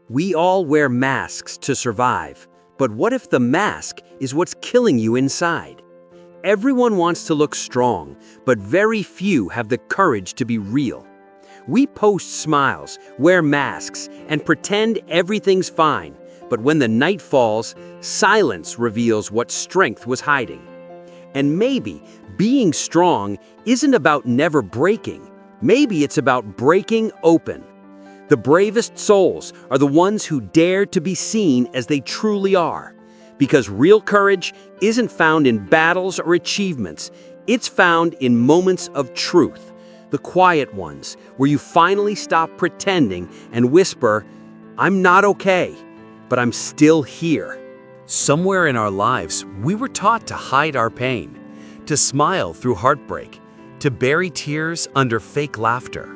We all wear masks to survive, but what if the mask is what's killing you inside? Everyone wants to look strong, but very few have the courage to be real. We post smiles, wear masks, and pretend everything's fine, but when the night falls, silence reveals what strength was hiding. And maybe being strong isn't about never breaking. Maybe it's about breaking open. The bravest souls are the ones who dare to be seen as they truly are. Because real courage isn't found in battles or achievements. It's found in moments of truth, the quiet ones, where you finally stop pretending and whisper, "I'm not okay, but I'm still here." Somewhere in our lives, we were taught to hide our pain, to smile through heartbreak, to bury tears under fake laughter.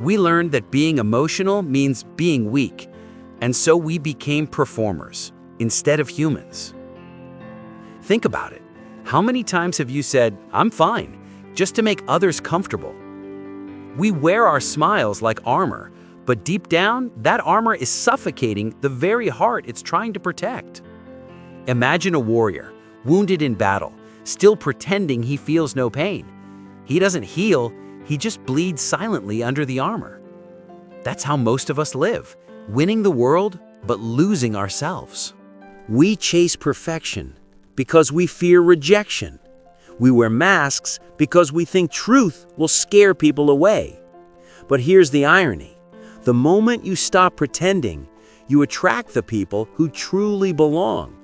We learned that being emotional means being weak, and so we became performers instead of humans. Think about it. How many times have you said, "I'm fine," just to make others comfortable? We wear our smiles like armor, but deep down, that armor is suffocating the very heart it's trying to protect. Imagine a warrior, wounded in battle, still pretending he feels no pain. He doesn't heal, he just bleeds silently under the armor. That's how most of us live, winning the world, but losing ourselves. We chase perfection because we fear rejection. We wear masks because we think truth will scare people away. But here's the irony. The moment you stop pretending, you attract the people who truly belong.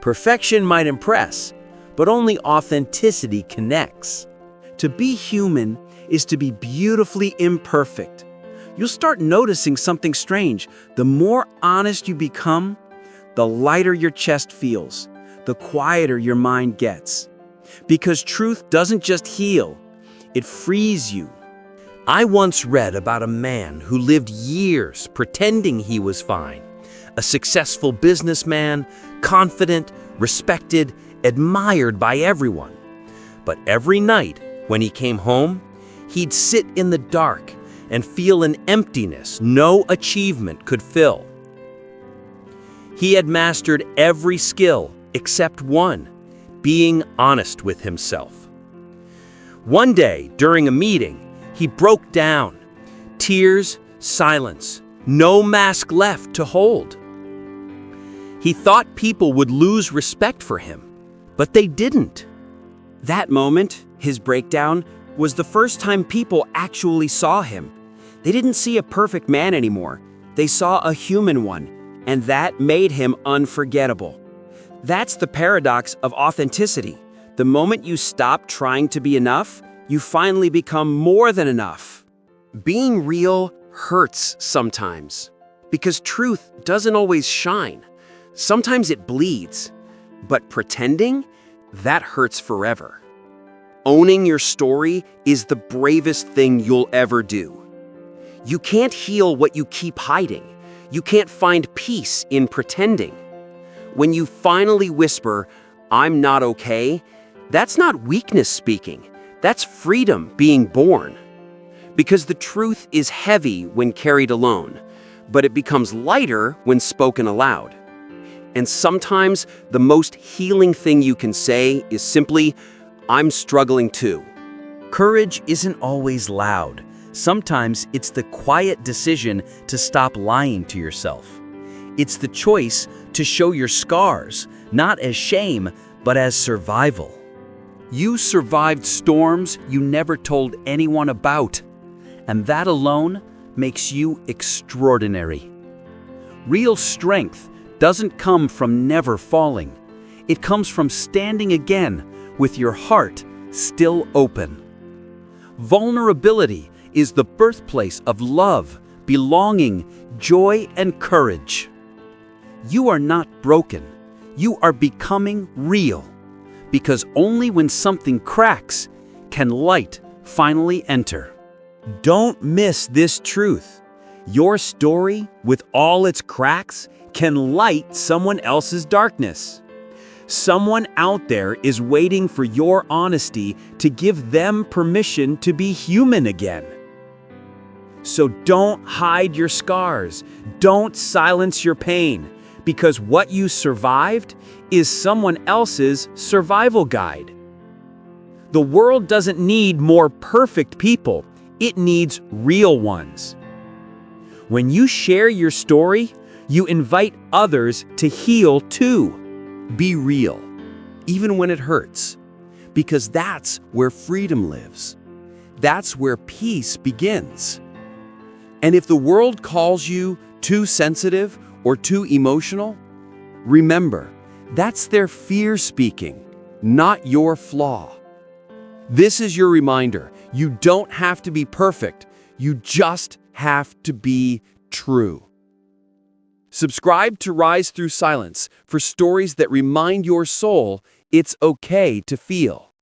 Perfection might impress, but only authenticity connects. To be human is to be beautifully imperfect. You'll start noticing something strange. The more honest you become, the lighter your chest feels, the quieter your mind gets. Because truth doesn't just heal, it frees you. I once read about a man who lived years pretending he was fine. A successful businessman, confident, respected, admired by everyone. But every night, when he came home, he'd sit in the dark and feel an emptiness no achievement could fill. He had mastered every skill except one, being honest with himself. One day, during a meeting, he broke down. Tears, silence, no mask left to hold. He thought people would lose respect for him, but they didn't. That moment, his breakdown, was the first time people actually saw him. They didn't see a perfect man anymore. They saw a human one, and that made him unforgettable. That's the paradox of authenticity. The moment you stop trying to be enough, you finally become more than enough. Being real hurts sometimes, because truth doesn't always shine. Sometimes it bleeds, but pretending, that hurts forever. Owning your story is the bravest thing you'll ever do. You can't heal what you keep hiding. You can't find peace in pretending. When you finally whisper, "I'm not okay," that's not weakness speaking. That's freedom being born. Because the truth is heavy when carried alone, but it becomes lighter when spoken aloud. And sometimes the most healing thing you can say is simply, "I'm struggling too." Courage isn't always loud. Sometimes it's the quiet decision to stop lying to yourself. It's the choice to show your scars, not as shame, but as survival. You survived storms you never told anyone about, and that alone makes you extraordinary. Real strength doesn't come from never falling. It comes from standing again with your heart still open. Vulnerability is the birthplace of love, belonging, joy, and courage. You are not broken. You are becoming real. Because only when something cracks can light finally enter. Don't miss this truth. Your story, with all its cracks, can light someone else's darkness. Someone out there is waiting for your honesty to give them permission to be human again. So don't hide your scars. Don't silence your pain, because what you survived is someone else's survival guide. The world doesn't need more perfect people. It needs real ones. When you share your story, you invite others to heal too. Be real, even when it hurts, because that's where freedom lives. That's where peace begins. And if the world calls you too sensitive or too emotional, remember, that's their fear speaking, not your flaw. This is your reminder. You don't have to be perfect. You just have to be true. Subscribe to Rise Through Silence for stories that remind your soul it's okay to feel.